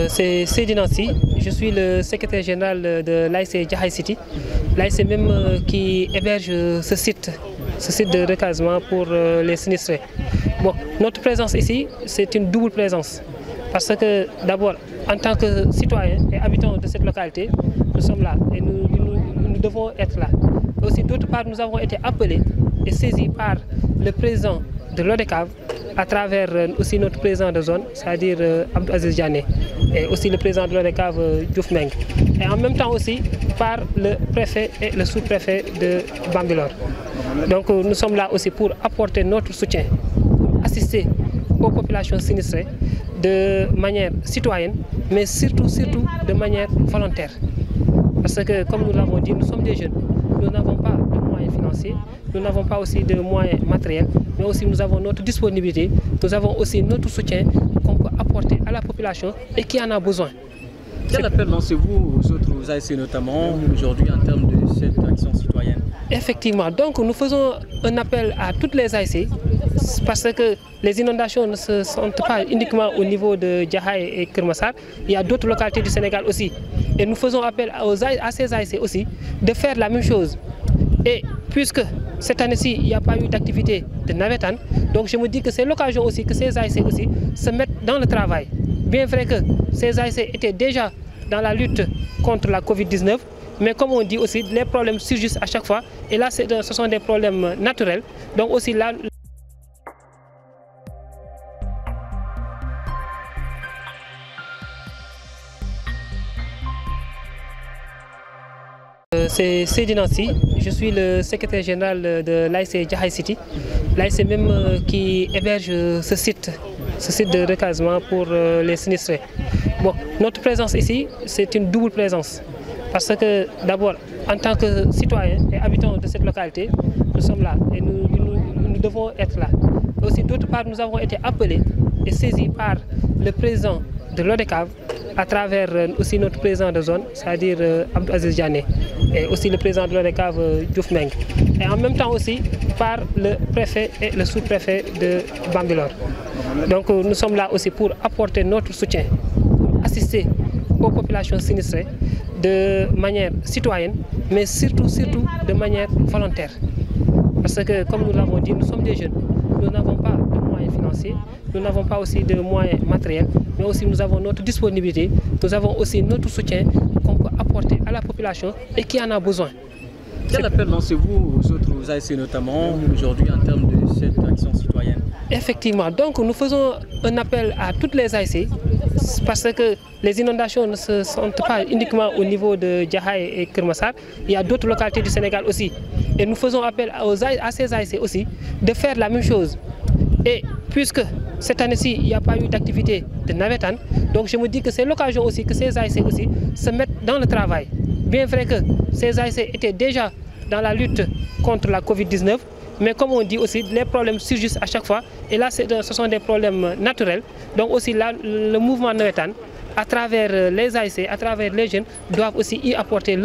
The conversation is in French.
C'est Seydi Nancy, je suis le secrétaire général de l'ASC Jaxaay City, l'ASC même qui héberge ce site de recasement pour les sinistrés. Bon, notre présence ici, c'est une double présence. Parce que d'abord, en tant que citoyens et habitants de cette localité, nous sommes là et nous devons être là. Aussi, d'autre part, nous avons été appelés et saisis par le président de l'ODCAV à travers aussi notre président de zone, c'est-à-dire Abdou Aziz Diané, et aussi le président de l'ODCAV Diouf Meng. Et en même temps aussi par le préfet et le sous-préfet de Bambilor. Donc nous sommes là aussi pour apporter notre soutien, pour assister aux populations sinistrées de manière citoyenne, mais surtout de manière volontaire. Parce que comme nous l'avons dit, nous sommes des jeunes, nous n'avons pas de moyens financiers, nous n'avons pas aussi de moyens matériels, mais aussi nous avons notre disponibilité, nous avons aussi notre soutien qu'on peut apporter à la population et qui en a besoin. Quel appel lancez-vous aux autres ASC notamment aujourd'hui en termes de cette action citoyenne? Effectivement, donc nous faisons un appel à toutes les ASC parce que les inondations ne se sentent pas uniquement au niveau de Jaxaay et Keur Massar, il y a d'autres localités du Sénégal aussi. Et nous faisons appel à ces ASC aussi de faire la même chose. Et puisque cette année-ci, il n'y a pas eu d'activité de navétane, donc je me dis que c'est l'occasion aussi que ces ASC aussi se mettent dans le travail. Bien vrai que ces ASC étaient déjà dans la lutte contre la Covid-19, mais comme on dit aussi, les problèmes surgissent à chaque fois. Et là, ce sont des problèmes naturels. Donc aussi là... C'est Seydi Nancy, je suis le secrétaire général de l'ASC Jaxaay City, l'ASC même qui héberge ce site de recasement pour les sinistrés. Bon, notre présence ici, c'est une double présence. Parce que d'abord, en tant que citoyens et habitants de cette localité, nous sommes là et nous devons être là. Aussi, d'autre part, nous avons été appelés et saisis par le président de l'ODCAV à travers aussi notre président de zone, c'est-à-dire Abdou Aziz Diané, et aussi le président de l'ODCAV Diouf Meng. Et en même temps aussi par le préfet et le sous-préfet de Bambilor. Donc nous sommes là aussi pour apporter notre soutien, pour assister aux populations sinistrées de manière citoyenne, mais surtout de manière volontaire. Parce que comme nous l'avons dit, nous sommes des jeunes, nous n'avons pas de moyens financiers, nous n'avons pas aussi de moyens matériels, mais aussi nous avons notre disponibilité, nous avons aussi notre soutien qu'on peut apporter à la population et qui en a besoin. Quel appel lancez-vous aux autres ASC notamment aujourd'hui en termes de cette action citoyenne? Effectivement, donc nous faisons un appel à toutes les ASC parce que les inondations ne se sentent pas uniquement au niveau de Jaxaay et Keur Massar, il y a d'autres localités du Sénégal aussi. Et nous faisons appel à ces ASC aussi de faire la même chose. Et puisque cette année-ci, il n'y a pas eu d'activité de navétane, donc je me dis que c'est l'occasion aussi que ces ASC aussi se mettent dans le travail. Bien vrai que ces ASC étaient déjà dans la lutte contre la Covid-19, mais comme on dit aussi, les problèmes surgissent à chaque fois. Et là, ce sont des problèmes naturels. Donc aussi là, le mouvement navétane, à travers les ASC, à travers les jeunes, doivent aussi y apporter